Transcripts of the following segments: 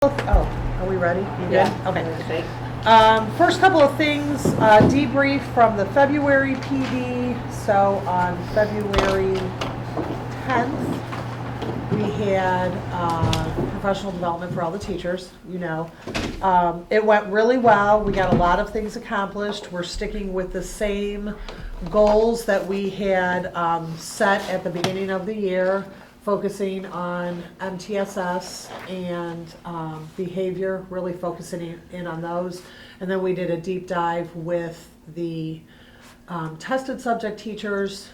Oh, are we ready? You good? Yeah. Okay. First couple of things, debrief from the February PD. So on February 10th, we had professional development for all the teachers, you know. It went really well. We got a lot of things accomplished. We're sticking with the same goals that we had set at the beginning of the year, focusing on MTSS and behavior, really focusing in on those. And then we did a deep dive with the tested subject teachers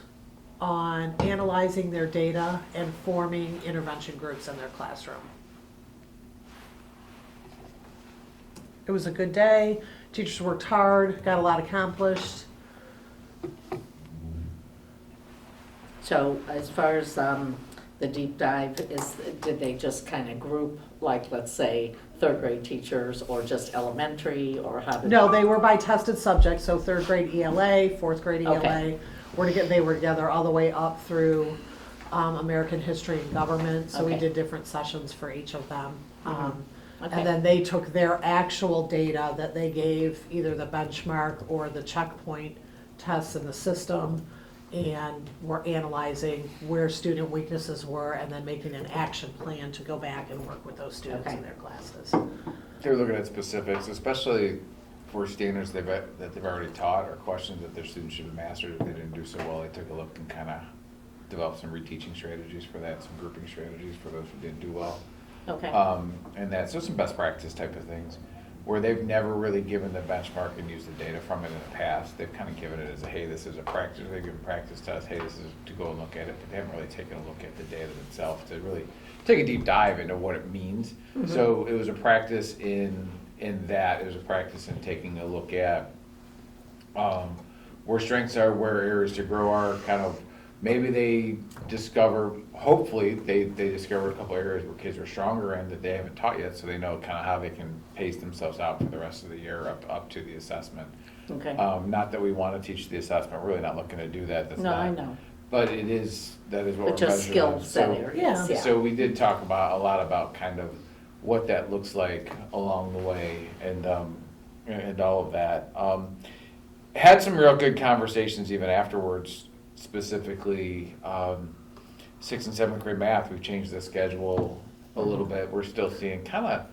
on analyzing their data and forming intervention groups in their classroom. It was a good day. Teachers worked hard, got a lot accomplished. So as far as the deep dive, did they just kind of group, like, let's say, third grade teachers or just elementary, or how did? No, they were by tested subjects, so third grade ELA, fourth grade ELA. Okay. They were together all the way up through American history and government, so we Okay. did different sessions for each of them. Okay. And then they took their actual data that they gave, either the benchmark or the checkpoint tests in the system, and were analyzing where student weaknesses were and then making an action plan to go back and work with those students Okay. in their classes. They were looking at specifics, especially for standards that they've already taught or questions that their students should have mastered. If they didn't do so well, they took a look and kind of developed some reteaching strategies for that, some grouping strategies for those who didn't do well. Okay. And that's just some best practice type of things where they've never really given the benchmark and used the data from it in the past. They've kind of given it as a, hey, this is a practice. They give a practice test. Hey, this is to go and look at it. But they haven't really taken a look at the data itself to really take a deep dive into what it means. Mm-hmm. So it was a practice in that. It was a practice in taking a look at where strengths are, where areas to grow are, kind of maybe they discover, hopefully they discover a couple areas where kids are stronger in that they haven't taught yet, so they know kind of how they can pace themselves out for the rest of the year up to the assessment. Okay. Not that we want to teach the assessment, we're really not looking to do that. That's No, not, I know. But that is what But we're just measuring. skill set So- areas, yeah. So we did talk a lot about kind of what that looks like along the way and all of that. Had some real good conversations even afterwards, specifically 6th and 7th grade math. We've changed the schedule a little bit. We're still seeing kind of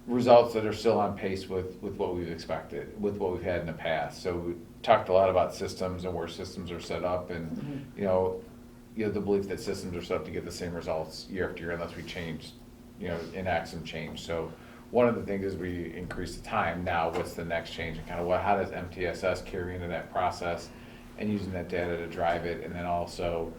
results that are still on pace with what we've expected, with what we've had in the past. So we talked a lot about systems and where systems are set up, and you know the belief that systems are set up to get the same results year after year unless we change, enact some change. So one of the things is we increase the time. Now what's the next change, and kind of how does MTSS carry into that process and using that data to drive it, and then also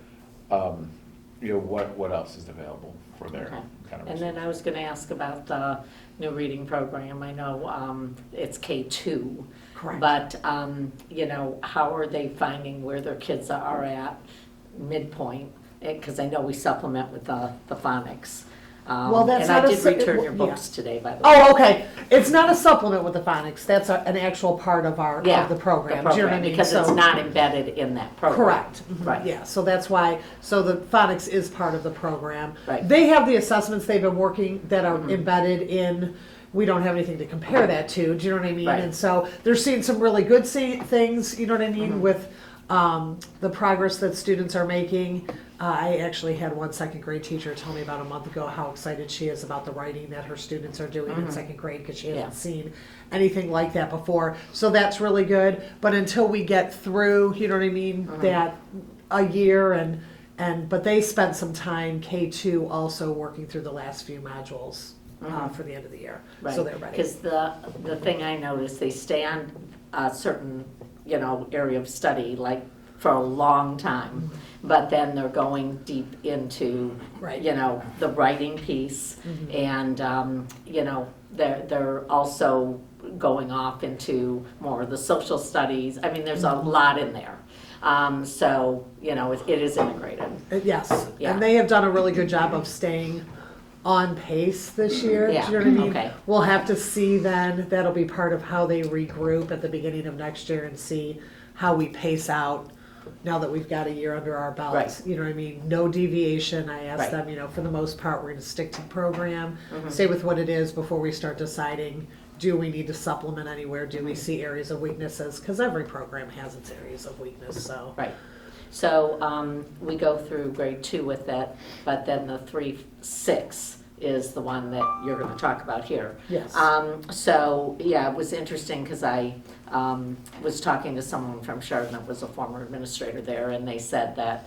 what else is available for their Okay. kind of And then I was going to ask about the new reading program. I know it's K2. Correct. But, how are they finding where their kids are at midpoint? Because I know we supplement with the phonics. Well, that's and not I a did se- return well, your yeah. books today, by the way. Oh, okay. It's not a supplement with the phonics. That's an actual part of Yeah, of the program. the Do you know what I mean? because it's So- not embedded in that program. Correct. Mhm. Right. Yeah, so that's why, so the phonics is part of the program. Right. They have the assessments they've been working that are embedded in, we don't have anything to compare that to, do you know what I mean? Right. And so they're seeing some really good things, you know what I mean, with the progress that students are making. I actually had one second grade teacher tell me about a month ago how excited she is about the writing that her students are doing in second grade because she hasn't Yeah. seen anything like that before. So that's really good. But until we get through, you know what I mean, that a year but they spent some time K2 also working through the last few modules for the end of the year. Right. So they're ready. Because the thing I noticed, they stay on a certain, area of study, like, for a long time. But then they're going deep into, Right. the writing piece. And, they're also going off into more of the social studies. I mean, there's a lot in there. So, it is integrated. Yes. Yeah. And they have done a really good job of staying on pace this year. Yeah, Do you know what I mean? okay. We'll have to see then, that'll be part of how they regroup at the beginning of next year and see how we pace out now that we've got a year under our belts. Right. You know what I mean? No deviation. I asked Right. them, you know, for the most part, we're going to stick to the program, Mhm. stay with what it is before we start deciding, do we need to supplement anywhere? Do we see areas of weaknesses? Because every program has its areas of weakness, so. Right. So we go through grade 2 with that, but then the 3-6 is the one that you're going to talk about here. Yes. So, yeah, it was interesting because I was talking to someone from Chardon that was a former administrator there, and they said that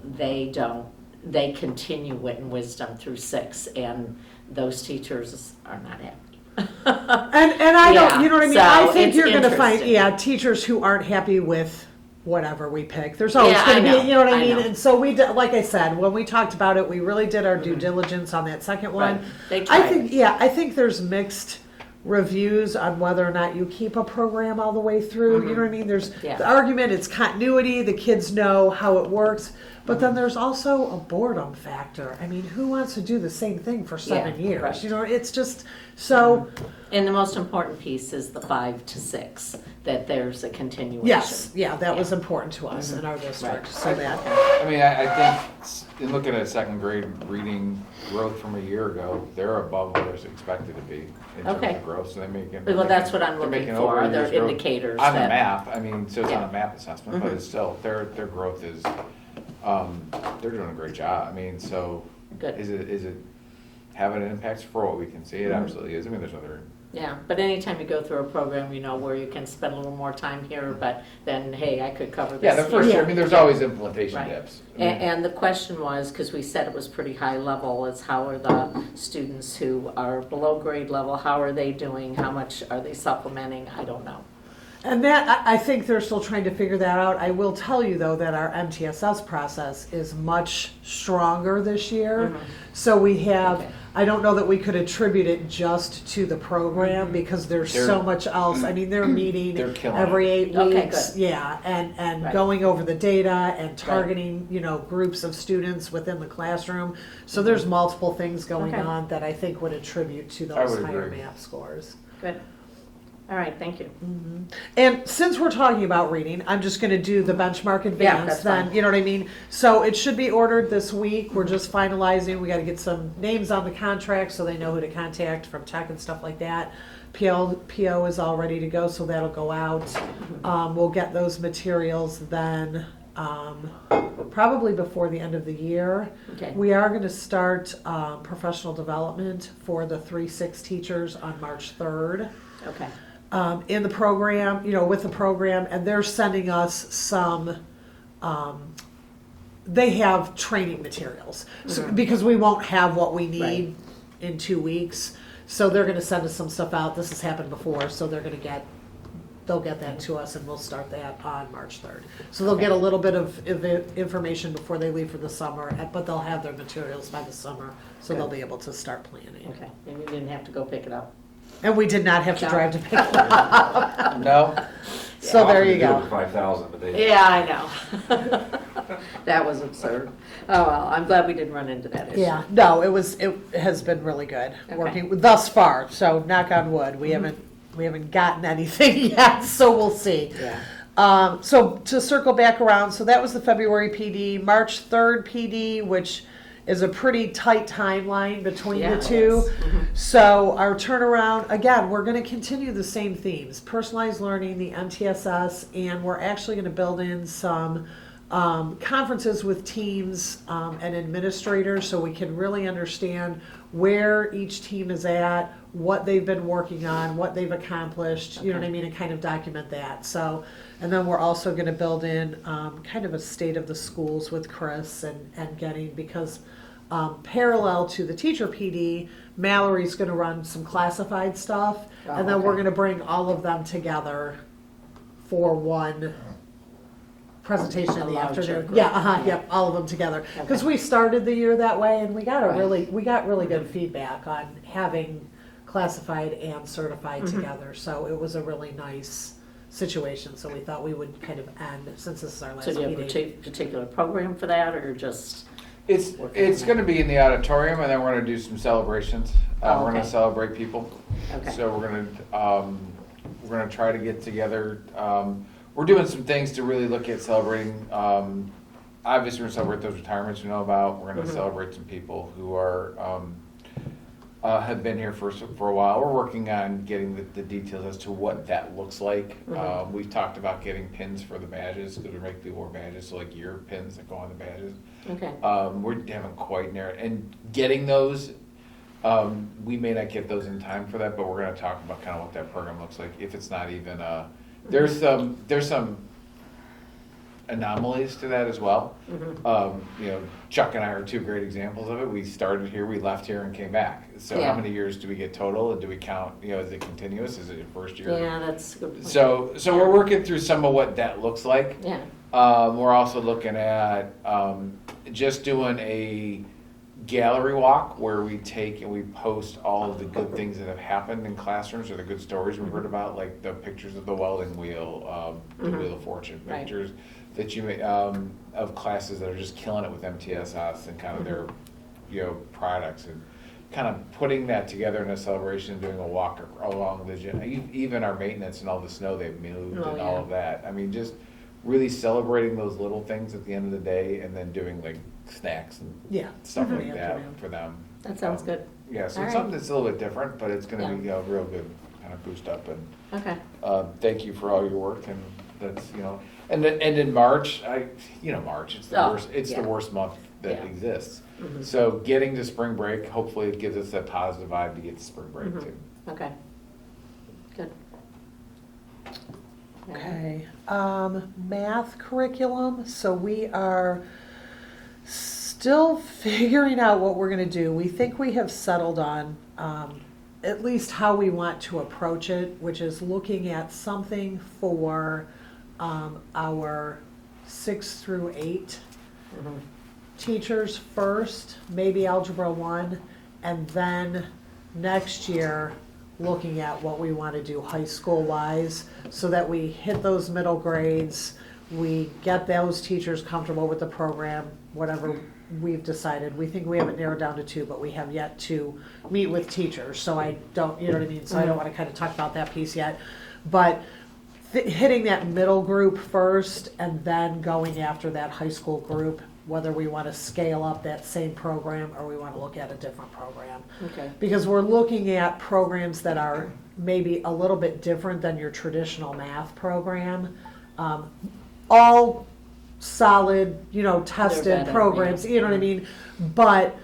they continue Wit and Wisdom through 6, and those teachers are not happy. And I don't, Yeah, you know what I mean? so I think it's you're going to find, interesting. yeah, teachers who aren't happy with whatever we pick. There's always Yeah, going to I be, know, you know what I I mean? know. And so we did, like I said, when we talked about it, we really did our due diligence on that second one. Right. They I tried. think, yeah, I think there's mixed reviews on whether or not you keep a program all the way through. You know what I mean? There's Yeah. the argument, it's continuity, the kids know how it works. But then there's also a boredom factor. I mean, who wants to do the same thing for 7 Yeah, years? right. You know, it's just so. And the most important piece is the 5 to 6, that there's a continuation. Yes, yeah, that was Yeah. important to us in our district. Right. So that, I mean, I think in looking at second grade reading growth from a year ago, they're above what was expected to be in terms Okay. of growth, so they're making. Well, that's what I'm they're looking making for. Are there overuse growth indicators on the that- map? I mean, so it's on Yeah. a map assessment, but Mhm. it's still, their growth is, they're doing a great job. I mean, so Good. is it having an impact for what we can see? It absolutely is. I mean, there's other. Yeah, but anytime you go through a program, you know, where you can spend a little more time here, but then, hey, I could cover this. Yeah, the first here. year, I mean, there's always implementation Right. dips. I mean, And the question was, because we said it was pretty high level, is how are the students who are below grade level, how are they doing? How much are they supplementing? I don't know. and that, I think they're still trying to figure that out. I will tell you though that our MTSS process is much stronger this year. So we have, Okay. I don't know that we could attribute it just to the program because there's so They're- much else. I mean, they're meeting They're killing every 8 Okay, weeks. good. Yeah, and Right. going over the data and targeting, you know, groups of students within the classroom. So there's multiple things going Okay. on that I think would attribute to I those would higher agree. math scores. Good. All right, thank you. And since we're talking about reading, I'm just going to do the benchmark advance that's then, fine. you know what I mean? So it should be ordered this week. We're just finalizing. We got to get some names on the contract so they know who to contact from tech and stuff like that. PO is all ready to go, so that'll go out. We'll get those materials then probably before the end of the year. Okay. We are going to start professional development for the 3-6 teachers on March 3rd. Okay. In the program, you know, with the program, and they're sending us some, they have training materials. So, because we won't have what we need Right. in 2 weeks. So they're gonna send us some stuff out. This has happened before, so they'll get that to us and we'll start that on March 3rd. So they'll get a little bit of information before they leave for the summer, but they'll have their materials by the summer, so Good. they'll be able to start planning. Okay, and you didn't have to go pick it up. And we did not have to No. drive to pick them up. No? So there you They offered to do it go. for 5,000, but they. Yeah, I know. That was absurd. Oh, well, I'm glad we didn't run into that issue. Yeah, no, it has been really good Okay. working thus far. So knock on wood, we haven't gotten anything yet, so we'll see. Yeah. So to circle back around, so that was the February PD, March 3rd PD, which is a pretty tight timeline between Yeah, the it two. is. Mhm. So our turnaround, again, we're going to continue the same themes, personalized learning, the MTSS, and we're actually going to build in some conferences with teams and administrators so we can really understand where each team is at, what they've been working on, what they've accomplished, you know what I mean, and kind of document that. So, and then we're also going to build in kind of a state of the schools with Chris and getting, because parallel to the teacher PD, Mallory's going to run some classified stuff, Oh, and then we're okay. going to bring all of them together for one presentation in A the larger afternoon. group. Yeah, yep, all of them together. Because Okay. we started the year that way, and we got Right. really good feedback on having classified and certified Mm-hmm. together. So it was a really nice situation. So we thought we would kind of end, since this is our last So do you have a meeting. particular program for that, or just? It's Working on gonna be in the auditorium, and then we're gonna do some celebrations. Oh, We're gonna okay. celebrate people. Okay. So we're gonna try to get together. We're we're doing some things to really look at celebrating, obviously, we're gonna celebrate those retirements we know about. We're gonna celebrate some people who are, have been here for a while. We're working on getting the details as to what that looks like. We've talked about getting pins for the badges, because we make people wear badges, so like year pins that go on the badges. Okay. We haven't quite narrowed, and getting those, we may not get those in time for that, but we're gonna talk about kind of what that program looks like, if it's not even, there's some anomalies to that as well. Chuck and I are two great examples of it. We started here, we left here and came back. So Yeah. how many years do we get total, and do we count, is it continuous, is it your first year? Yeah, that's a good point. So we're working through some of what that looks like. Yeah, We're also looking at just doing a gallery walk where we take and we post all of the good things that have happened in classrooms, or the good stories we've heard about, like the pictures of the welding wheel, the Wheel of Fortune, Right. pictures that you may, of classes that are just killing it with MTSS and kind of their, products, and kind of putting that together in a celebration and doing a walk along the gym, even our maintenance and all the snow they've moved Oh, and all yeah. of that. I mean, just really celebrating those little things at the end of the day, and then doing like snacks and Yeah. stuff Mhm. like that Afternoon. for them. that sounds good. Yeah, so All it's right. something that's a little bit different, but it's gonna Yeah. be a real good kind of boost up, and Okay. thank you for all your work, and that's, and in March, March, it's the Oh, worst, it's the yeah. worst month that Yeah. exists. Mhm. So getting to spring break, hopefully it gives us that positive vibe to get to spring break Mhm. too. Okay. Good. Okay, math curriculum, so we are still figuring out what we're gonna do. We think we have settled on, at least how we want to approach it, which is looking at something for, our 6 through 8 Mhm. teachers first, maybe Algebra 1, and then next year, looking at what we want to do high school wise, so that we hit those middle grades, we get those teachers comfortable with the program, whatever we've decided. We think we have it narrowed down to 2, but we have yet to meet with teachers, so I don't, you know what I mean? So I don't want to kind of talk about that piece yet. But hitting that middle group first, and then going after that high school group, whether we want to scale up that same program or we want to look at a different program. Okay. Because we're looking at programs that are maybe a little bit different than your traditional math program. All solid, tested better, programs, yeah. you know what I mean? But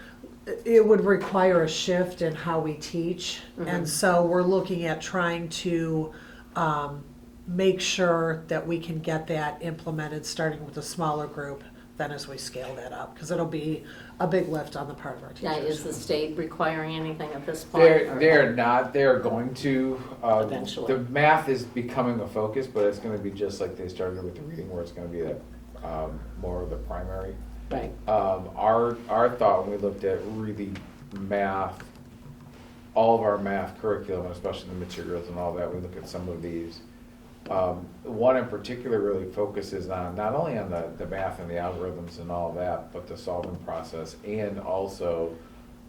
it would require a shift in how we teach. And so we're looking at trying to make sure that we can get that implemented, starting with a smaller group, then as we scale that up, because it'll be a big lift on the part of our Yeah, teachers. is the state requiring anything at this point? or- They're not, they're going to. Eventually. The math is becoming a focus, but it's gonna be just like they started with the reading, where it's gonna be that, more of the primary. Right. Our thought when we looked at really math, all of our math curriculum, especially the materials and all that, we look at some of these. One in particular really focuses on, not only on the math and the algorithms and all that, but the solving process, and also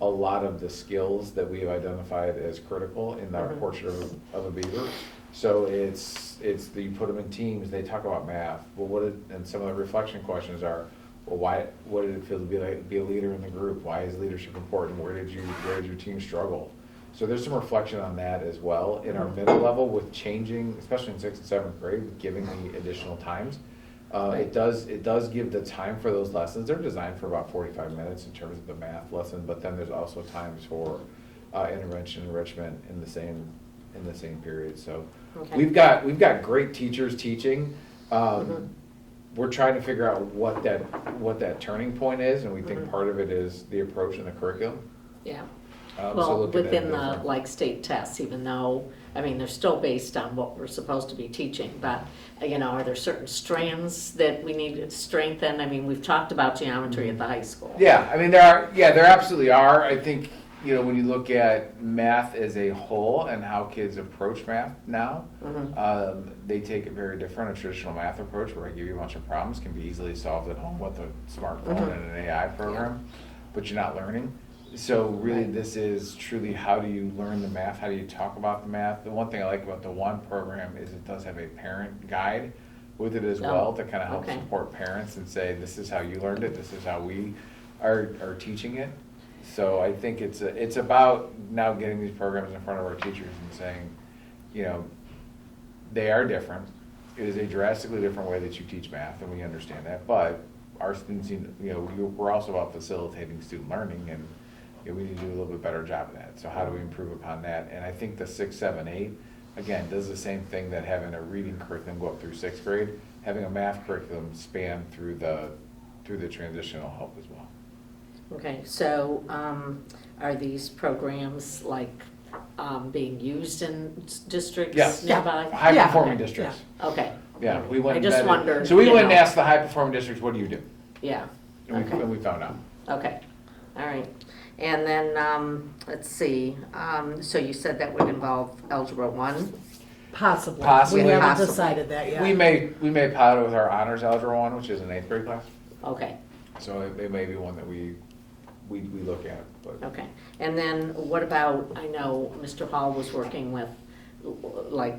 a lot of the skills that we have identified as critical in our portrait of a Beaver. So it's you put them in teams, they talk about math, well, and some of the reflection questions are, well, what did it feel to be a leader in the group? Why is leadership important? Where did your team struggle? So there's some reflection on that as well. In our middle level, with changing, especially in 6th and 7th grade, with giving the additional times, it does give the time for those lessons. They're designed for about 45 minutes in terms of the math lesson, but then there's also times for intervention enrichment in the same period. So Okay. we've got great teachers teaching. We're trying to figure out what that turning point is, and we think part of it is the approach and the curriculum. Yeah. So Well, looking at within the, different- like, state tests, even though, they're still based on what we're supposed to be teaching, but, are there certain strands that we need to strengthen? We've talked about geometry at the high school. Yeah, there absolutely are. I think, when you look at math as a whole and how kids approach math now, they take it very different. A traditional math approach where I give you a bunch of problems can be easily solved at home with a smartphone and an AI program, but you're not learning. So really, Right. this is truly, how do you learn the math? How do you talk about the math? The one thing I like about the one program is it does have a parent guide with it as Oh, well, to kind of help okay. support parents and say, this is how you learned it, this is how we are teaching it. So I think it's about now getting these programs in front of our teachers and saying, you know, they are different. It is a drastically different way that you teach math, and we understand that, but our students, you know, we're also about facilitating student learning, and you know, we need to do a little bit better job of that. So how do we improve upon that? And I think the 6, 7, 8, again, does the same thing that having a reading curriculum go up through 6th grade, having a math curriculum span through the transitional help as well. Okay, so are these programs like being used in districts Yes. nearby? High Yeah. performing districts. Okay. Yeah, we went. I just and vetted- wondered. So we you went and know. asked the high performing districts, what do you do? Yeah, And Okay. we found out. okay, all right. And then, let's see, so you said that would involve Algebra 1? Possibly. Possibly. We haven't Possibly. decided that yet. We may pilot with our honors algebra 1, which is an 8th grade class. Okay, So it may be one that we look at, but. okay. And then what about, I know Mr. Hall was working with, like,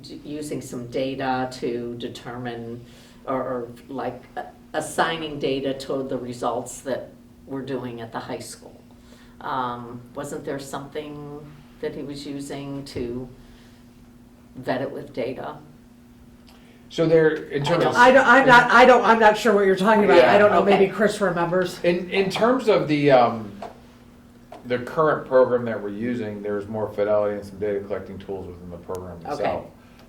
using some data to determine, or like assigning data to the results that we're doing at the high school. Wasn't there something that he was using to vet it with data? So there, in terms of. I'm not sure what you're talking about. Yeah. I don't know, maybe Okay. Chris remembers. In terms of the current program that we're using, there's more fidelity and some data collecting tools within the program Okay. itself.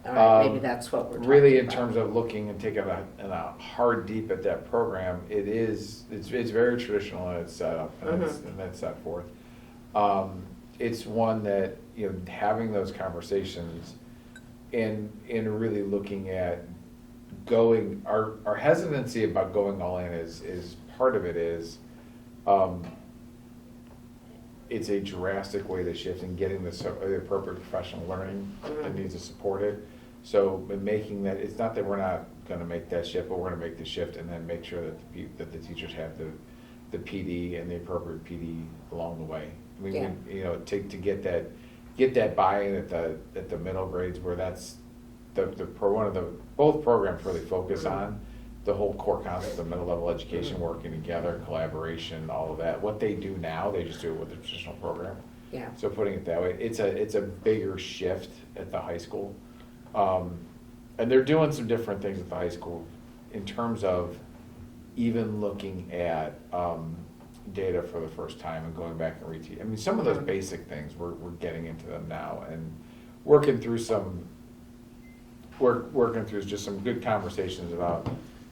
All right, maybe Um, that's what we're talking Really, in about. terms of looking and taking a hard deep at that program, it's very traditional in its setup and it's set forth. It's one that, you know, having those conversations and really looking at going, our hesitancy about going all in is part of it is, it's a drastic way to shift and getting the appropriate professional learning that needs to support it. So in making that, it's not that we're not gonna make that shift, but we're gonna make the shift and then make sure that the teachers have the PD and the appropriate PD along the way. I mean, Yeah. you know, to get that buy-in at the middle grades where that's both programs really focus on the whole core concept of middle level education, working together, collaboration, all of that. What they do now, they just do it with the traditional program. Yeah, So putting it that way, it's a bigger shift at the high school. And they're doing some different things at the high school in terms of even looking at data for the first time and going back and reteach. I mean, some of those basic things, we're getting into them now and working through just some good conversations about,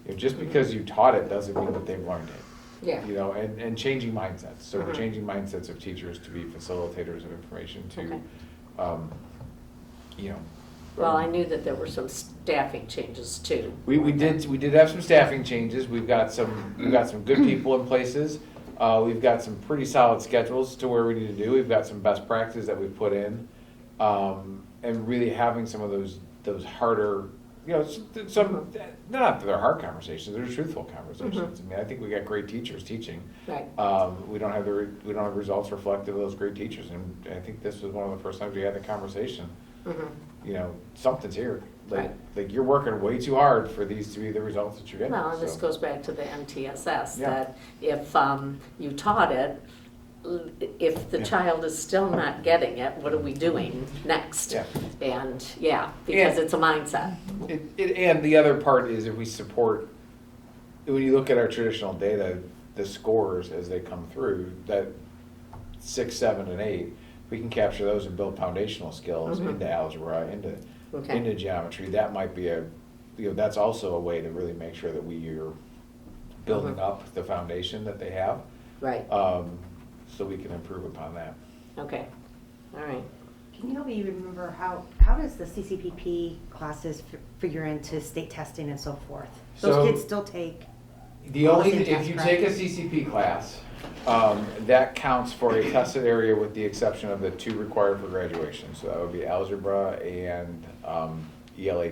you know, just because you taught it doesn't mean that they've learned it. yeah. You know, and changing mindsets. So we're Mhm. changing mindsets of teachers to be facilitators of information to, Okay. you know. Well, I knew that there were some staffing changes too. We did have some staffing changes. We've got some good people in places. We've got some pretty solid schedules to where we need to do. We've got some best practices that we've put in. And really having some of those harder, you know, some, not that they're hard conversations, they're truthful conversations. I mean, I think we got great teachers teaching. Right. We don't have results reflective of those great teachers, and I think this was one of the first times we had the conversation. You know, something's here. Right. Like you're working way too hard for these to be the results that you're getting. Well, and this so. goes back to the MTSS, Yeah. that if you taught it, if the Yeah. child is still not getting it, what are we doing next? Yeah. And, because And- it's a mindset. And the other part is if we support, when you look at our traditional data, the scores as they come through, that 6, 7, and 8, we can capture those and build foundational skills into algebra, Okay. into geometry. That might be that's also a way to really make sure that we are building up the foundation that they have, Right, so we can improve upon that. okay, all right. Can you help me remember how does the CCPP classes figure into state testing and so forth? Those So- kids still take, The All the only, same if test you prep? take a CCP class, that counts for a tested area with the exception of the 2 required for graduation. So that would be algebra and ELA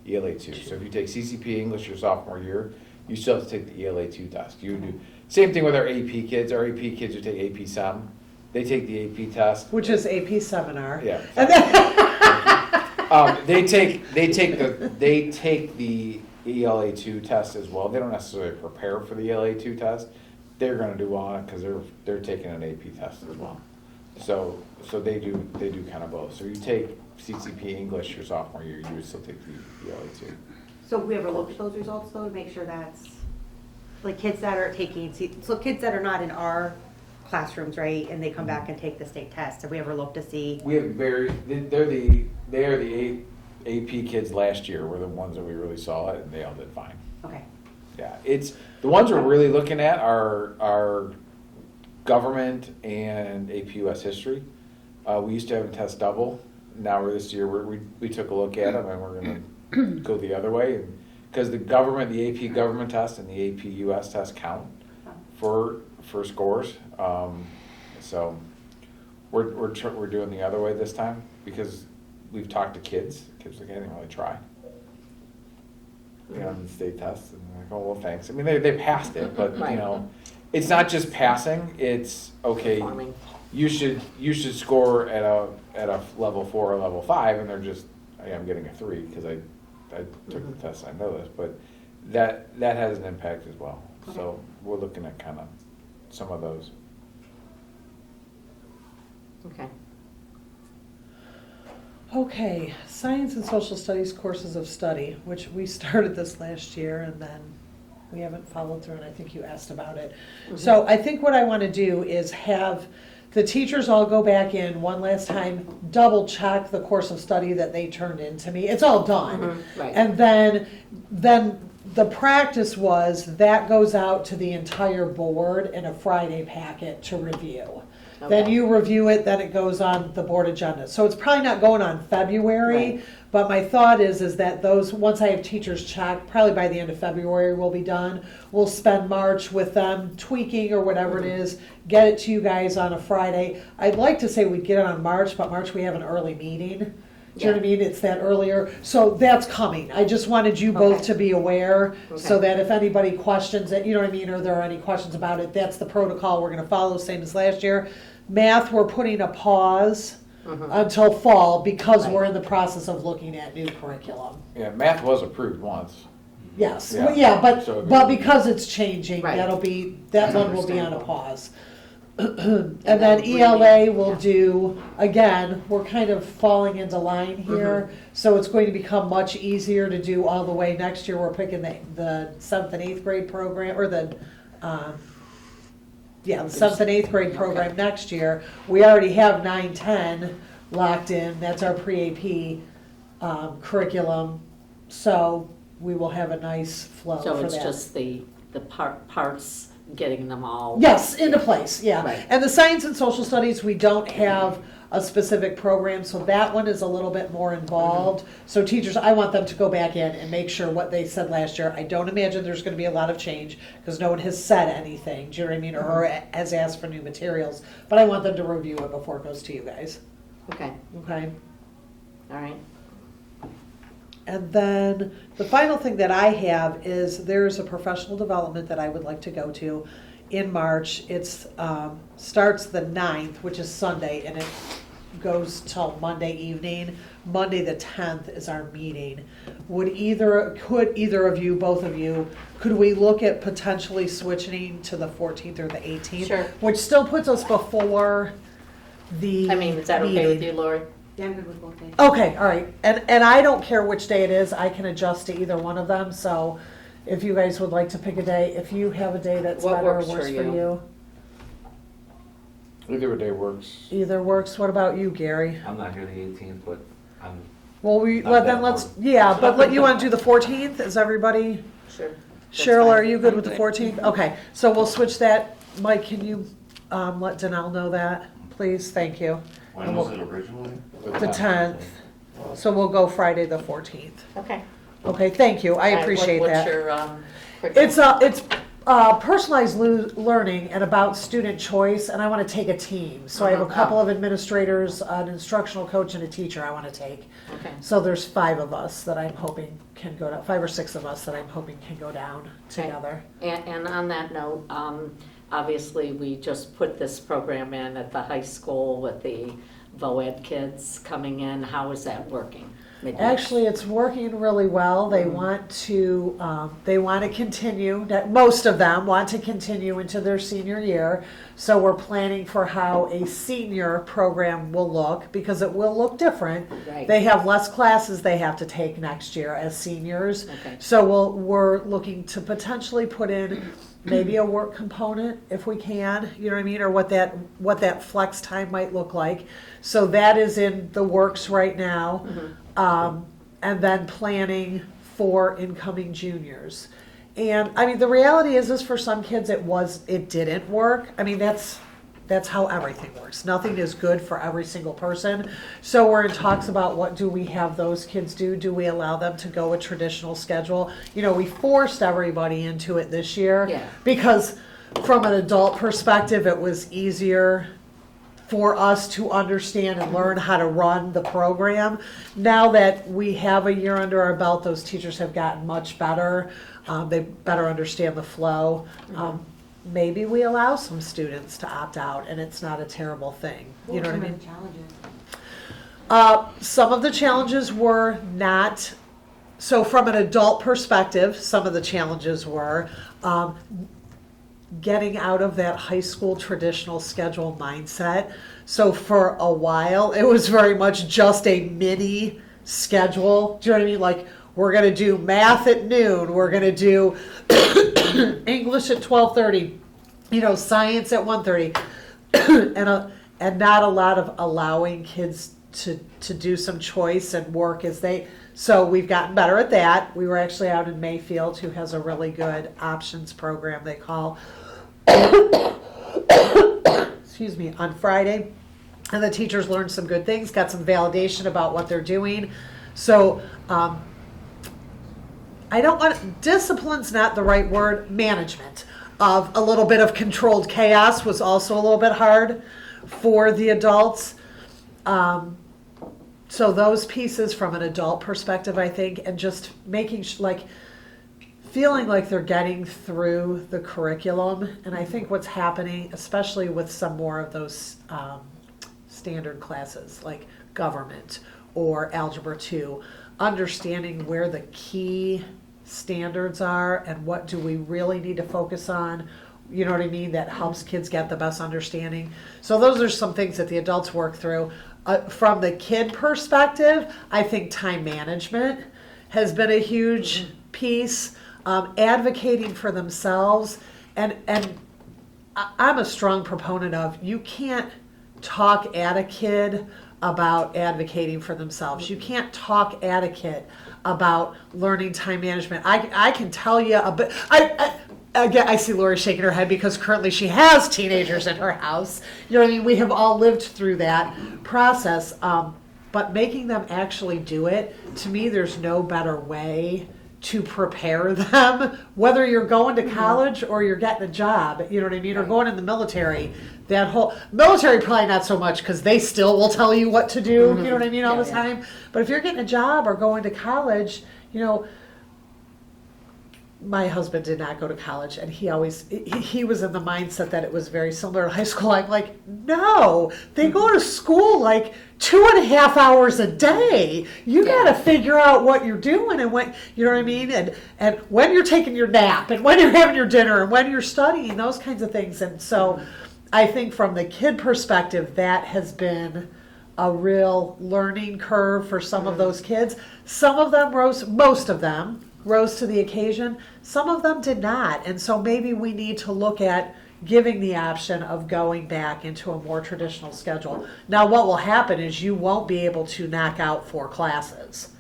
2. So if you take CCP English your sophomore year, you still have to take the ELA 2 test. You do same thing with our AP kids. Our AP kids who take AP Sem, they take the AP test. Which is AP seminar. Yeah. And then, They take the ELA2 test as well. They don't necessarily prepare for the ELA2 test. They're gonna do well on it because they're taking an AP test as well. So they do kind of both. So you take CCP English your sophomore year, you would still take the ELA2. So we ever look at those results though to make sure that's, like kids that are taking, so kids that are not in our classrooms, right, and they come back and take the state test, have we ever looked to see? We have they are the AP kids last year were the ones that we really saw it and they all did fine. Okay, Yeah, it's, the ones we're really looking at are government and AP US history. We used to have a test double. Now this year, we took a look at them and we're gonna go the other way. Because the AP government test and the AP US test count for scores. So we're doing the other way this time because we've talked to kids. Kids like, I didn't really try. You know, the state test, and they're like, oh, well, thanks. I mean, they passed it, but, you Right. know, it's not just passing, it's, okay, Performing. you should score at a level 4 or level 5, and they're just, I'm getting a 3, because I took the test, I know this, but that has an impact as well. So we're looking at kind of some of those. Okay. Okay, science and social studies courses of study, which we started this last year and then we haven't followed through, and I think you asked about it. So I think what I want to do is have the teachers all go back in one last time, double check the course of study that they turned in to me. It's all done. Right. And then the practice was that goes out to the entire board in a Friday packet to review. Then Okay. you review it, then it goes on the board agenda. So it's probably not going on February, Right. but my thought is that those, once I have teachers check, probably by the end of February we'll be done. We'll spend March with them tweaking or whatever it is, get it to you guys on a Friday. I'd like to say we'd get it on March, but March we have an early meeting. Do you know what I mean? It's that earlier. So that's coming. I just wanted you both Okay. to be aware so Okay. that if anybody questions it, you know what I mean, or there are any questions about it, that's the protocol we're going to follow, same as last year. Math, we're putting a pause until fall because Right. we're in the process of looking at new curriculum. Yeah, math was approved once. Yes, Yeah. well, yeah, So- but because it's changing, Right. that one will be on a Understandable. pause. And then then reading, ELA will yeah. do, again, we're kind of falling into line here, so it's going to become much easier to do all the way. Next year, we're picking the 7th and 8th grade program, or the 7th and 8th grade program next year. We already have 9-10 locked in, that's our pre-AP curriculum, so we will have a nice flow for So that. it's just the parts, getting them all. Yes, into place, yeah. Right. And the science and social studies, we don't have a specific program, so that one is a little bit more involved. So teachers, I want them to go back in and make sure what they said last year. I don't imagine there's gonna be a lot of change, because no one has said anything, do you know what I mean, or has asked for new materials. But I want them to review it before it goes to you guys, Okay, okay? all right. And then the final thing that I have is there's a professional development that I would like to go to in March. It's starts the 9th, which is Sunday, and it goes till Monday evening. Monday the 10th is our meeting. Could either of you, both of you, could we look at potentially switching to the 14th or the 18th? Sure. Which still puts us before the I mean, is that okay meeting. with you, Lori? yeah, I'm good with both days. Okay, all right. And I don't care which day it is. I can adjust to either one of them. So if you guys would like to pick a day, if you have a day that's What better or works for worse for you? you, Either day works. either works. What about you, Gary? I'm not here the 18th, but I'm, Well, Not that let's, hard. yeah, but you want to do the 14th? Is everybody? Sure. That's Cheryl, fine. are you good with the 14th? Okay, so we'll switch that. Mike, can you let Danelle know that, please? Thank you. When was it originally? The 10th. So we'll go Friday the 14th. Okay. Okay, thank you. I All right, appreciate that. What's your curriculum? It's personalized learning and about student choice, and I want to take a team. So I have a couple of administrators, an instructional coach, and a teacher I want to take. Okay. So there's 5 of us that I'm hoping can go down, 5 or 6 of us that I'm hoping can go down together. And on that note, obviously, we just put this program in at the high school with the VOED kids coming in. How is that working? Midweek. Actually, it's working really well. They want to continue, that most of them want to continue into their senior year. So we're planning for how a senior program will look, because it will look different. Right. They have less classes they have to take next year as seniors. Okay. So we're looking to potentially put in maybe a work component if we can, you know what I mean, or what that flex time might look like. So that is in the works right now. And then planning for incoming juniors. And I mean, the reality is for some kids it didn't work. I mean, that's how everything works. Nothing is good for every single person. So we're in talks about what do we have those kids do? Do we allow them to go a traditional schedule? You know, we forced everybody into it this year. Yeah. Because from an adult perspective, it was easier for us to understand and learn how to run the program. Now that we have a year under our belt, those teachers have gotten much better. They better understand the flow. Maybe we allow some students to opt out, and it's not a terrible thing. You know what I mean? Challenges. Some of the challenges were not, so from an adult perspective, some of the challenges were getting out of that high school traditional schedule mindset. So for a while, it was very much just a mini schedule. Do you know what I mean? Like, we're going to do math at noon. We're going to do English at 12:30. You know, science at 1:30. and not a lot of allowing kids to do some choice and work as they. So we've gotten better at that. We were actually out in Mayfield, who has a really good options program they call, excuse me, on Friday. And the teachers learned some good things, got some validation about what they're doing. So discipline's not the right word, management of a little bit of controlled chaos was also a little bit hard for the adults. So those pieces from an adult perspective, I think, and just making feeling like they're getting through the curriculum. And I think what's happening, especially with some more of those standard classes like government or Algebra 2, understanding where the key standards are and what do we really need to focus on, you know what I mean, that helps kids get the best understanding. So those are some things that the adults work through. From the kid perspective, I think time management has been a huge piece, advocating for themselves. And I'm a strong proponent of, you can't talk at a kid about advocating for themselves. You can't talk at a kid about learning time management. I can tell you a bit. Again, I see Lori shaking her head because currently she has teenagers in her house. You know what I mean? We have all lived through that process. But making them actually do it, to me, there's no better way to prepare them, whether you're going to college or you're getting a job, you know what I mean, or going in the military. That whole military, probably not so much, because they still will tell you what to do, you know what I mean, all the time. But if you're getting a job or going to college, you know, my husband did not go to college, and he was in the mindset that it was very similar to high school. I'm like, no, they go to school like 2.5 hours a day. You got to figure out what you're doing and when, you know what I mean? And when you're taking your nap and when you're having your dinner and when you're studying, those kinds of things. And so I think from the kid perspective, that has been a real learning curve for some of those kids. Some of them most of them rose to the occasion. Some of them did not. And so maybe we need to look at giving the option of going back into a more traditional schedule. Now, what will happen is you won't be able to knock out 4 classes,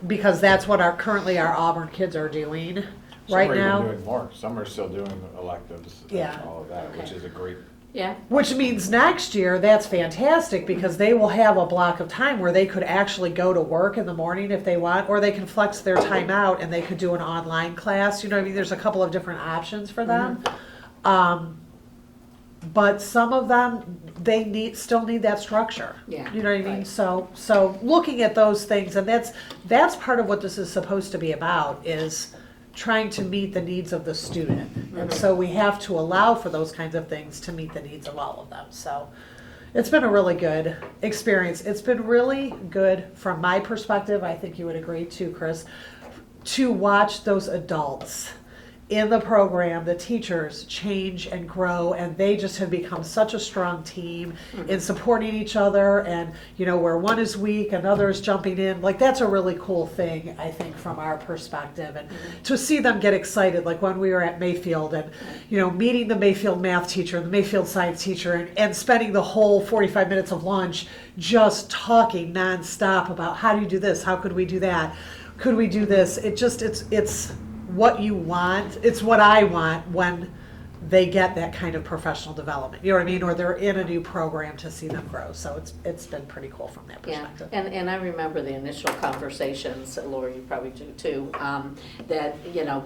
because that's what currently our Auburn kids are doing right Some are now. even doing more. Some are still doing electives and Yeah. all of that, which Okay. is a great. Yeah, Which means next year, that's fantastic, because they will have a block of time where they could actually go to work in the morning if they want, or they can flex their time out and they could do an online class. You know what I mean? There's a couple of different options for them. But some of them, they still need that structure. Yeah, You know what I mean? right. So looking at those things, and that's part of what this is supposed to be about, is trying to meet the needs of the student. And so we have to allow for those kinds of things to meet the needs of all of them. So, It's been a really good experience. It's been really good from my perspective. I think you would agree too, Chris, to watch those adults in the program, the teachers change and grow, and they just have become such a strong team in supporting each other. And where one is weak, another is jumping in. Like, that's a really cool thing, I think, from our perspective. And to see them get excited, like when we were at Mayfield, and meeting the Mayfield math teacher, the Mayfield science teacher, and spending the whole 45 minutes of lunch just talking nonstop about how do you do this, how could we do that, could we do this. It's what you want. It's what I want when they get that kind of professional development. You know what I mean? Or they're in a new program, to see them grow. So it's been pretty cool from that Yeah, perspective. and I remember the initial conversations, Laura, you probably do too, that,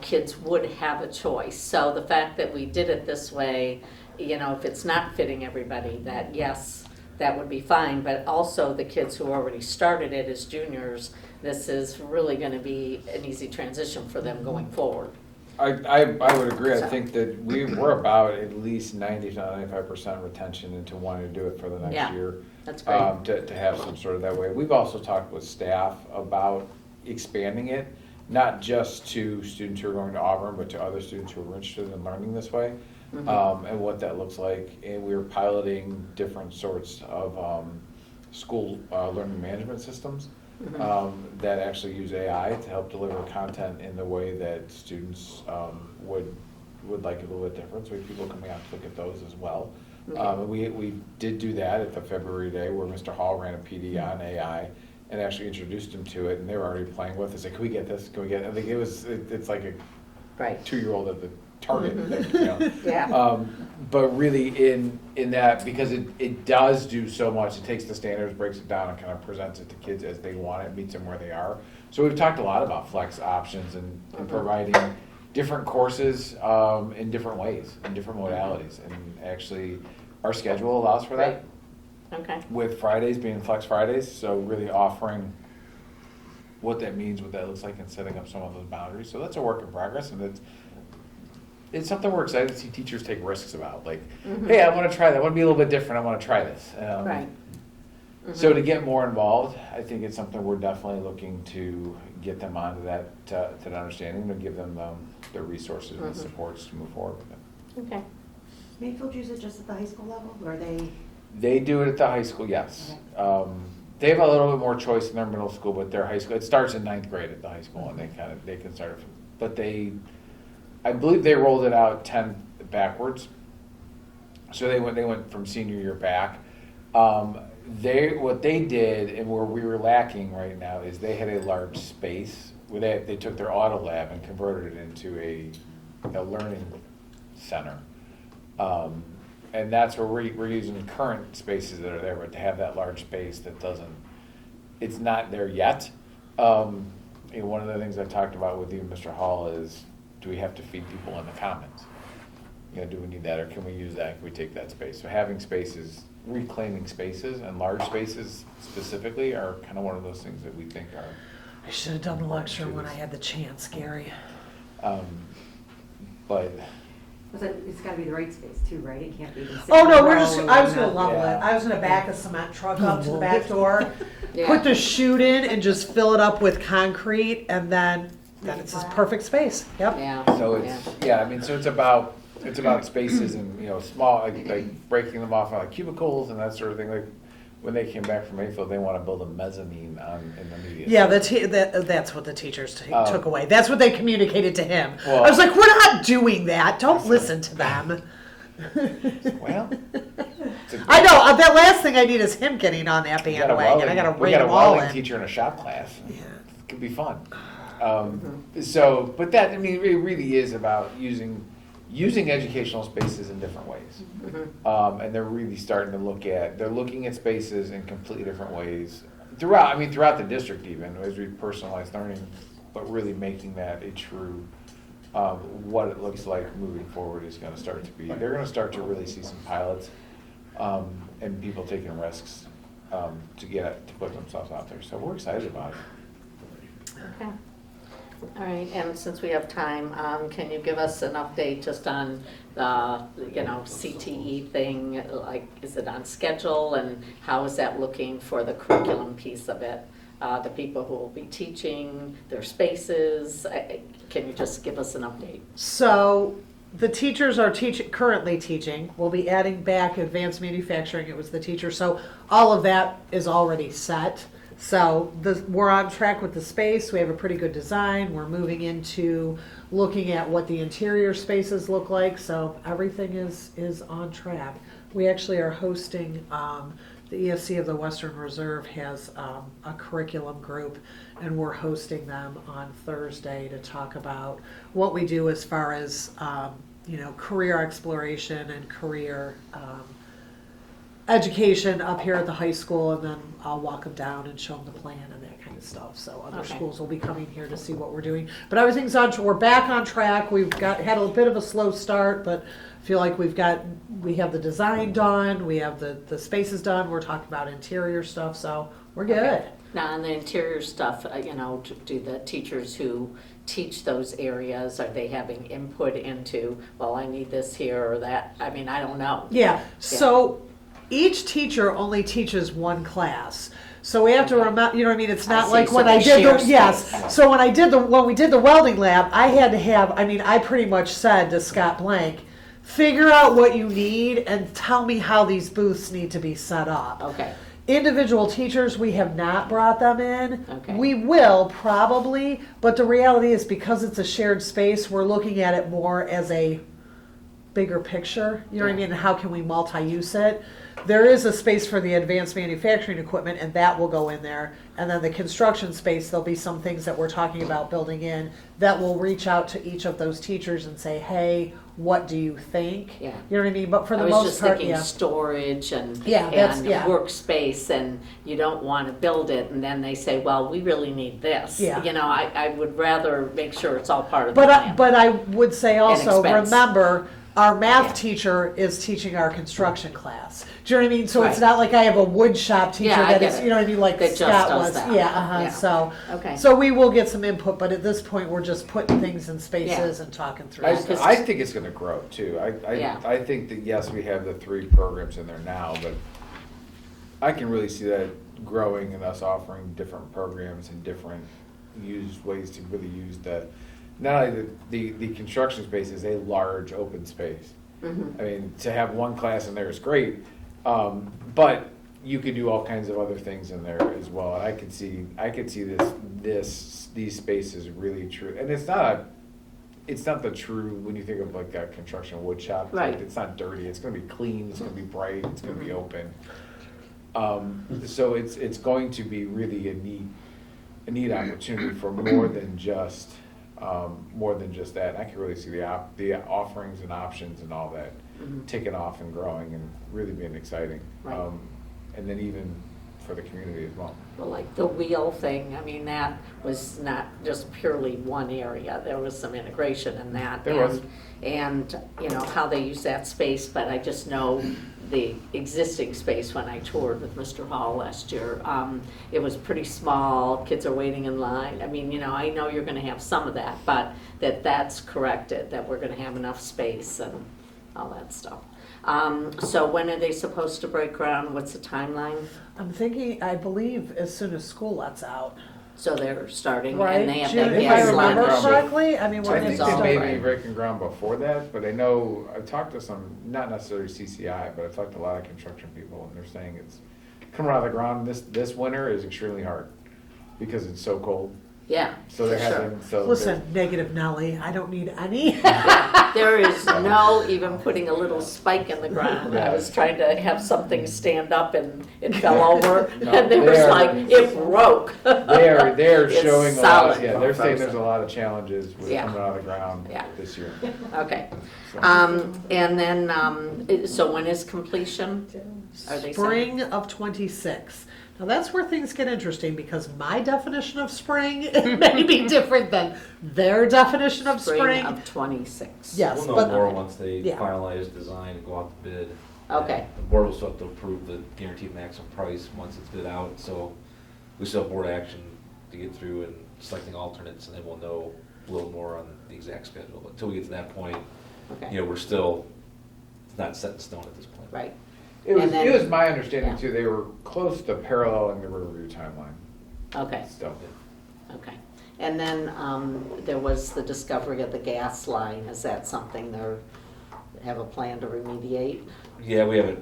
kids would have a choice. So the fact that we did it this way, if it's not fitting everybody, that yes, that would be fine, but also the kids who already started it as juniors, this is really gonna be an easy transition for them going forward. I would agree. I So- think that we're about at least 90 to 95% retention into wanting to do it for the next Yeah, year. that's great. To have some sort of that way. We've also talked with staff about expanding it, not just to students who are going to Auburn, but to other students who are interested in learning this way, and what that looks like. And we're piloting different sorts of school learning management systems that actually use AI to help deliver content in the way that students would like it a little bit different. So we have people coming out to look at those as well. We did do that at the February day where Mr. Hall ran a PD on AI and actually introduced them to it, and they were already playing with it. Like, can we get this? Can we get it? I think it's like a Right. 2-year-old at the Target. Yeah. But really in that, because it does do so much, it takes the standards, breaks it down, and kind of presents it to kids as they want it, meets them where they are. So we've talked a lot about flex options and providing different courses in different ways, in different modalities. And actually, our schedule allows for that, Okay, with Fridays being Flex Fridays. So really offering what that means, what that looks like, and setting up some of those boundaries. So that's a work in progress, and it's something we're excited to see teachers take risks about. Like, hey, I want to try that. I want to be a little bit different. I want to try this. right. So to get more involved, I think it's something we're definitely looking to get them onto that, to that understanding, to give them the resources and the supports to move forward with it. Okay, Mayfield use it just at the high school level, or they? They do it at the high school, yes. They have a little bit more choice in their middle school, but their high school, it starts in 9th grade at the high school, and they can start it from, but I believe they rolled it out 10 backwards. So they went from senior year back. What they did, and where we were lacking right now, is they had a large space where they took their auto lab and converted it into a learning center. And that's where we're using current spaces that are there, but to have that large space that it's not there yet. One of the things I've talked about with you, Mr. Hall, is do we have to feed people in the commons? Do we need that, or can we use that? Can we take that space? So having spaces, reclaiming spaces, and large spaces specifically are kind of one of those things that we think are. I should have done the lecture when I had the chance, Gary. But It's gotta be the right space too, right? It can't be. just Oh, no, sitting I was around gonna level Yeah. it. I was gonna back a cement truck up to the back door, Yeah. put the chute in, and just fill it up with concrete, and then it's this perfect space. Yep. yeah. so it's about spaces and small like breaking them off on like cubicles and that sort of thing. Like when they came back from Mayfield, they want to build a mezzanine in the media. Yeah, center. that's what the teachers Oh. took away. That's what they communicated to him. Well- I was like, we're not doing that. Don't listen to them. Well, it's a- I know. That last thing I need is him getting on that we got a bandwagon. I got to we rein got a them all welding in. teacher in a shop class. Yeah. It could be fun. But that, it really is about using educational spaces in different ways. And they're really starting to they're looking at spaces in completely different ways throughout the district, even as we personalize learning, but really making that a true, what it looks like moving forward is going to start to be, they're going to start to really see some pilots, and people taking risks, to put themselves out there. So we're excited about it. Okay. All right, and since we have time, can you give us an update just on the, CTE thing? Like, is it on schedule, and how is that looking for the curriculum piece of it? The people who will be teaching, their spaces, can you just give us an update? So the teachers are currently teaching. We'll be adding back advanced manufacturing. It was the teacher. So all of that is already set. So we're on track with the space. We have a pretty good design. We're moving into looking at what the interior spaces look like. So everything is on track. We actually are hosting, the ESC of the Western Reserve has a curriculum group, and we're hosting them on Thursday to talk about what we do as far as career exploration and career education up here at the high school, and then I'll walk them down and show them the plan and that kind of stuff. So other Okay. schools will be coming here to see what we're doing. But everything's we're back on track. We've had a bit of a slow start, but feel like we have the design done, we have the spaces done, we're talking about interior stuff, so we're good. Okay. Now, on the interior stuff, do the teachers who teach those areas, are they having input into, well, I need this here or that? I mean, I don't know. Yeah, so each teacher only teaches one class. So we have to remember, you know what I mean? It's not see. like So when they I did share the, yes. space. So when we did the welding lab, I had to have, I pretty much said to Scott Blank, figure out what you need and tell me how these booths need to be set up. Okay, Individual teachers, we have not brought them in. Okay. We will probably, but the reality is because it's a shared space, we're looking at it more as a bigger picture. You know what I Yeah. mean? How can we multi-use it? There is a space for the advanced manufacturing equipment, and that will go in there. And then the construction space, there'll be some things that we're talking about building in that will reach out to each of those teachers and say, hey, what do you think? Yeah. You know what I mean? But for I the was most just part, thinking yeah. storage and Yeah, workspace, and you don't want to build it, and then they say, well, we really need this. Yeah. I would rather make sure it's all part of the plan. But I would say also, expense. remember, our math Yeah. teacher is teaching our construction class. Do you know what I mean? So it's Right. not like I have a wood shop teacher Yeah, I that get is, it. you know what I mean, like That just Scott does was. that. Yeah, Yeah. So, Okay. so we will get some input, but at this point, we're just putting things in spaces and talking through. I, it. 'cause- I think it's gonna grow too. Yeah. I think that, yes, we have the 3 programs in there now, but I can really see that growing and us offering different programs and different ways to really use not only the construction space is a large open space. Mhm. I mean, to have one class in there is great, but you could do all kinds of other things in there as well. And I could see these spaces really true, and it's not the true, when you think of like a construction wood shop, it's Right. like, it's not dirty, it's gonna be clean, it's gonna be bright, it's gonna be Mhm. open. So it's going to be really a neat opportunity for more than just that. And I can really see the offerings and options and all that Mhm. taking off and growing and really being exciting. Right. And then even for the community as well. Well, like the wheel thing, I mean, that was not just purely one area. There was some integration in that. There was. And, how they use that space, but I just know the existing space when I toured with Mr. Hall last year. It was pretty small, kids are waiting in line. I mean, I know you're gonna have some of that, but that's corrected, that we're gonna have enough space and all that stuff. So when are they supposed to break ground? What's the timeline? I'm thinking, I believe, as soon as school lets out. So they're starting, Right, and they have June, that if I gas line remember issue. correctly, I mean, we're I gonna think it's they all may right. be breaking ground before that, but I know, I've talked to some, not necessarily CCI, but I've talked to a lot of construction people, and they're saying it's coming out of the ground, this winter is extremely hard, because it's so cold. Yeah, So they're for sure. having, Listen, negative Nelly, I don't need any. There is no even putting a little spike in the ground. I was trying to have something stand up and it fell over, No, and they were they are- like, it broke. They are It's showing a solid. lot, yeah, they're saying there's a lot of challenges with Yeah. coming out of the ground Yeah. this year. Okay, So- and then, so when is completion? Are they saying? Spring of '26. Now that's where things get interesting because my definition of spring may be different than their definition of Spring spring. of 26. Yes, We'll know but- more once they Yeah. finalize design and go out to bid. Okay. And the board will still have to approve the guaranteed maximum price once it's bid out, so we still have board action, to get through and selecting alternates, and then we'll know a little more on the exact schedule. But until we get to that point, Okay, we're still, it's not set in stone at this point. right. It was, And then- it was my understanding yeah. too, they were close to paralleling the Riverview timeline Okay, still. okay. And then there was the discovery of the gas line. Is that something they have a plan to remediate? Yeah, we haven't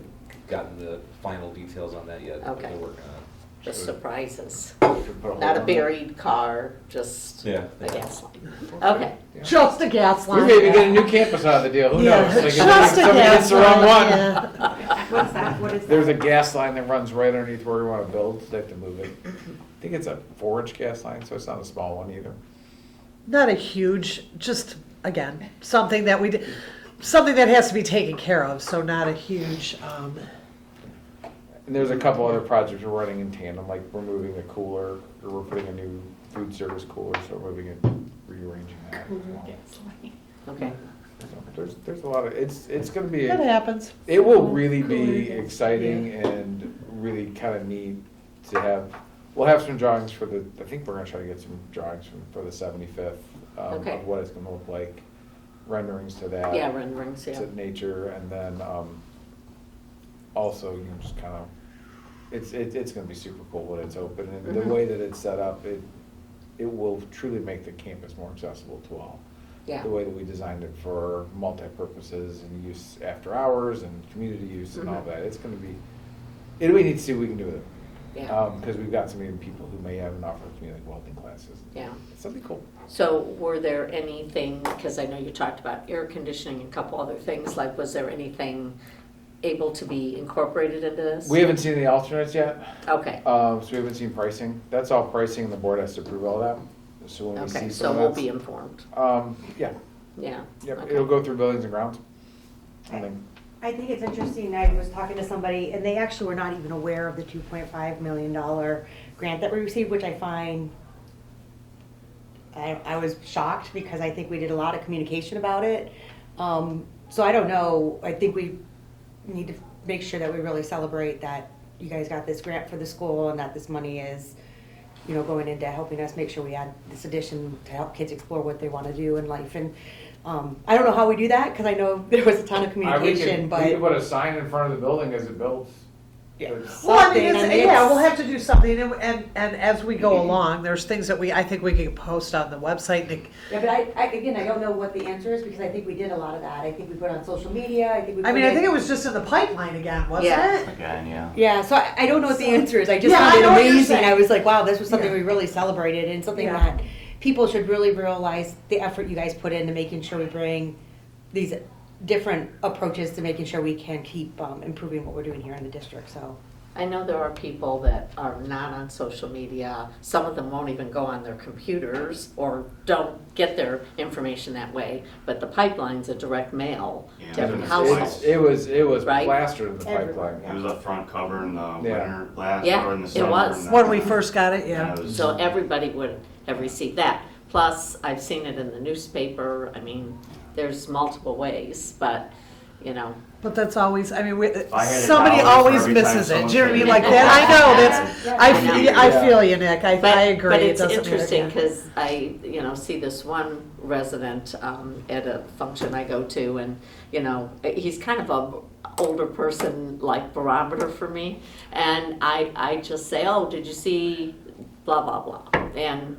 gotten the final details on that yet, but Okay. they're working on Just surprises. Should put a Not a hold on buried car, just Yeah. a gas line. Okay, Yeah. Just a gas We line. may be getting a new campus out of the deal, who Yeah, knows? Like, if just a somebody gas gets the wrong line, one. yeah. What's that? What is that? There's a gas line that runs right underneath where we want to build, so they have to move it. I think it's a 4-inch gas line, so it's not a small one either. Not a huge, just, again, something that something that has to be taken care of, so not a huge, And there's a couple other projects we're running in tandem, like we're moving a cooler, or we're putting a new food service cooler, so we're moving it, rearranging that as well. okay. So there's a lot of, it's gonna be, that happens. it will really Cooler be gets- exciting and really kind of neat to have, we'll have some drawings for I think we're gonna try to get some drawings for the 75th, Okay. of what it's gonna look like, renderings to that. Yeah, renderings, yeah. To nature, and then, also, just kind of, it's gonna be super cool when it's open, and the Mhm. way that it's set up, it will truly make the campus more accessible to all. Yeah, The way that we designed it for multi-purposes and use after hours and community use and all Mhm. that, it's gonna be, it'll be neat to see what we can do with it. yeah, Because we've got so many people who may have an opportunity, like welding classes. yeah. It's something cool. So were there anything, because I know you talked about air conditioning and a couple other things, like was there anything able to be incorporated into this? We haven't seen the alternates yet. Okay, So we haven't seen pricing. That's all pricing, and the board has to approve all that. So when we okay, see so some we'll of be that, informed, yeah, yeah. yep, Okay. it'll go through buildings and grounds. And then, I think it's interesting, I was talking to somebody, and they actually were not even aware of the $2.5 million grant that we received, which I find, I was shocked, because I think we did a lot of communication about it. So I don't know, I think we need to make sure that we really celebrate that you guys got this grant for the school, and that this money is, going into helping us make sure we add this addition to help kids explore what they want to do in life. And I don't know how we do that, because I know there was a ton of communication, we could but put a sign in front of the building as it builds. Well, I mean, something, I mean, yeah, it's- we'll have to do something, and as we go along, there's things that I think we can post on the website. Yeah, but again, I don't know what the answer is, because I think we did a lot of that. I think we put it on social media, I think we put I mean, I think it was just in the pipeline again, wasn't Yeah. it? Again, yeah. Yeah, so I don't know what the answer is. I just Yeah, found I it know what you're amazing. saying. I was like, wow, this was something Yeah. we really celebrated, and something Yeah. that people should really realize the effort you guys put into making sure we bring these different approaches to making sure we can keep improving what we're doing here in the district, so. I know there are people that are not on social media. Some of them won't even go on their computers or don't get their information that way. But the pipeline's a direct mail to Yeah. every It's- household. It was Right. plastered in the Everywhere, pipeline. It was a front cover in the Yeah. winter last, Yeah, or in the it summer. was. and When then- we first got it, yeah. and it was- So everybody would have received that. Plus, I've seen it in the newspaper. I mean, there's multiple ways, but, But that's always, I mean, I had somebody $1 for always every time misses it. someone Do you know what I mean? said Like it. that, I know, that's, Yeah. I feel you, Nick. I agree. But It it's doesn't matter, interesting yeah. because I, see this one resident at a function I go to, and he's kind of a older person, like barometer for me, and I just say, oh, did you see blah blah blah, and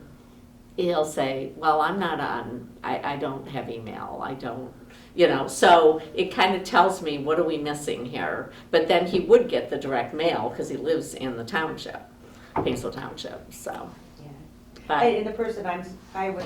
he'll say, well, I'm not on. I don't have email. I don't. So it kind of tells me, what are we missing here? But then he would get the direct mail because he lives in the township, Painesville Township, so. Yeah. But, And the person I was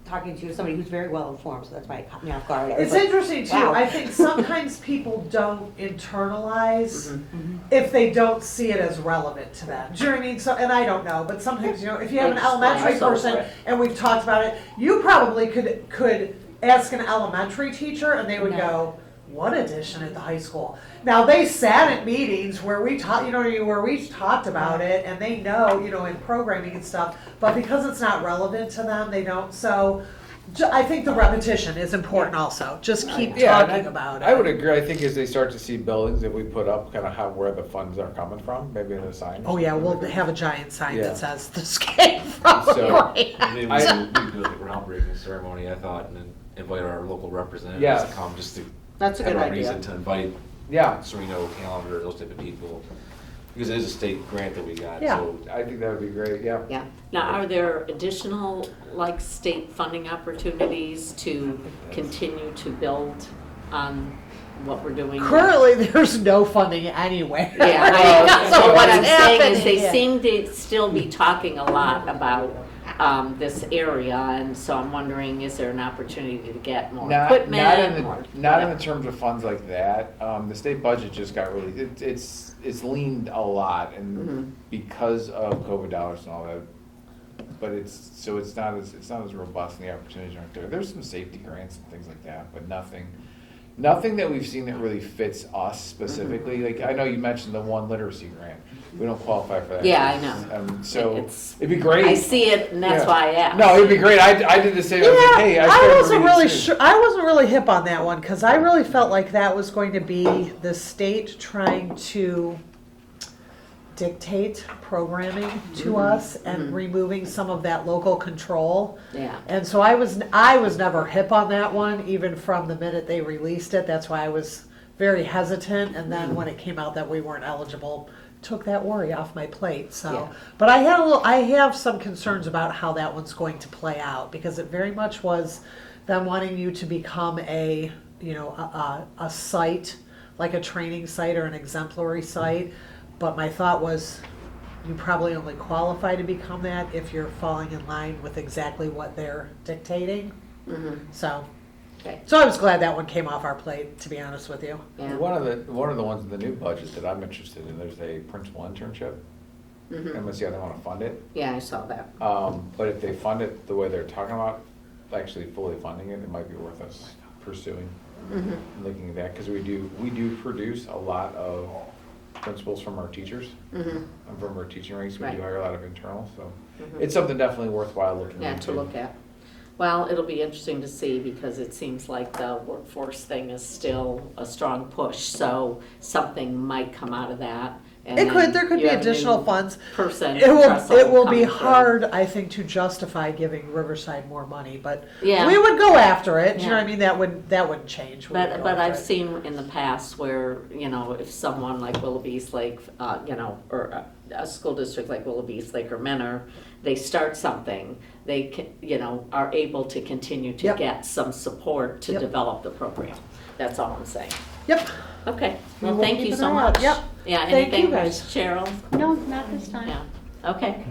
talking to is somebody who's very well informed, so that's why it caught me off guard. I was It's like, interesting too. wow. I think sometimes people don't internalize Mhm. if they don't see it as relevant to them. Do you know what I mean? So, and I don't know, but sometimes, if you have an Like elementary slice person, over it. and we've talked about it, you probably could ask an elementary teacher, and they would No. go, "What addition at the high school?" Now they sat at meetings where we talked, where we talked about it, and they know, in programming and stuff. But because it's not relevant to them, they don't. So I think the repetition is important also. Just keep Yeah, and talking about it. I would agree. I think as they start to see buildings that we put up, kind of how, where the funds are coming from, maybe in the sign. Oh, yeah, we'll have a giant sign Yeah. that says, "This came from a So- grant." Maybe we could do like a groundbreaking ceremony, I thought, and then invite our local representatives Yes. to come, just to That's a have good a idea. reason to invite Yeah, Sereno, Callender, those type of people. Because it is a state grant that we got, Yeah. so. I think that would be great, yeah. Yeah. Now, are there additional, like, state funding opportunities to continue to build on what we're doing? Currently, there's no funding anywhere. Yeah, Because of so what what's I'm saying is they happening. seem to still be talking a lot about this area, and so I'm wondering, is there an opportunity to get more equipment? Not in the, or not in whatever? the terms of funds like that. The state budget just got really, it's leaned a lot, and Mhm. because of COVID dollars and all that. But it's not as robust, and the opportunities aren't there. There's some safety grants and things like that, but nothing that we've seen that really fits us specifically. Like, I know you mentioned the one literacy grant. We don't qualify for that. Yeah, I know. So It's- it'd be great. I see it, and that's Yeah. why I asked. No, it'd be great. I did the same. I was like, hey, Yeah, I started wasn't reading really too. sure. I wasn't really hip on that one because I really felt like that was going to be the state trying to dictate programming to us and removing some of that local control. Yeah. And so I was never hip on that one, even from the minute they released it. That's why I was very hesitant. And then when it came out that we weren't eligible, took that worry off my plate. So, Yeah. but I have some concerns about how that one's going to play out because it very much was them wanting you to become a site, like a training site or an exemplary site. But my thought was, you probably only qualify to become that if you're falling in line with exactly what they're dictating. Mhm. So, Okay. I was glad that one came off our plate, to be honest with you. Yeah. One of the ones in the new budget that I'm interested in, there's a principal internship. Mhm. And let's see how they want to fund it. Yeah, I saw that. But if they fund it the way they're talking about, actually fully funding it, it might be worth us pursuing Mhm. and looking at that, because we do produce a lot of principals from our teachers Mhm. and from our teaching ranks. We Right. do hire a lot of internal, so Mhm. it's something definitely worthwhile looking Yeah, into. to look at. Well, it'll be interesting to see because it seems like the workforce thing is still a strong push, so something might come out of that. And It then could, there could you be have a additional new funds. Person. It will Russell, be coming through. hard, I think, to justify giving Riverside more money, but Yeah. we would go after it. Do you know what I Yeah. mean? That wouldn't change. We would But go but after I've it. seen in the past where, if someone like Willoughby Lake, or a school district like Willoughby Lake or Menor, they start something, they are able to continue to Yep. get some support to Yep. develop the program. That's all I'm saying. Yep. Okay, We well, will thank keep you an so eye out. much. Yep. Yeah, Thank you, anything, guys. Cheryl? No, not this time. Yeah, okay.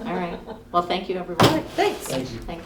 All right, well, thank you, everybody. Thanks. Thank you. Thank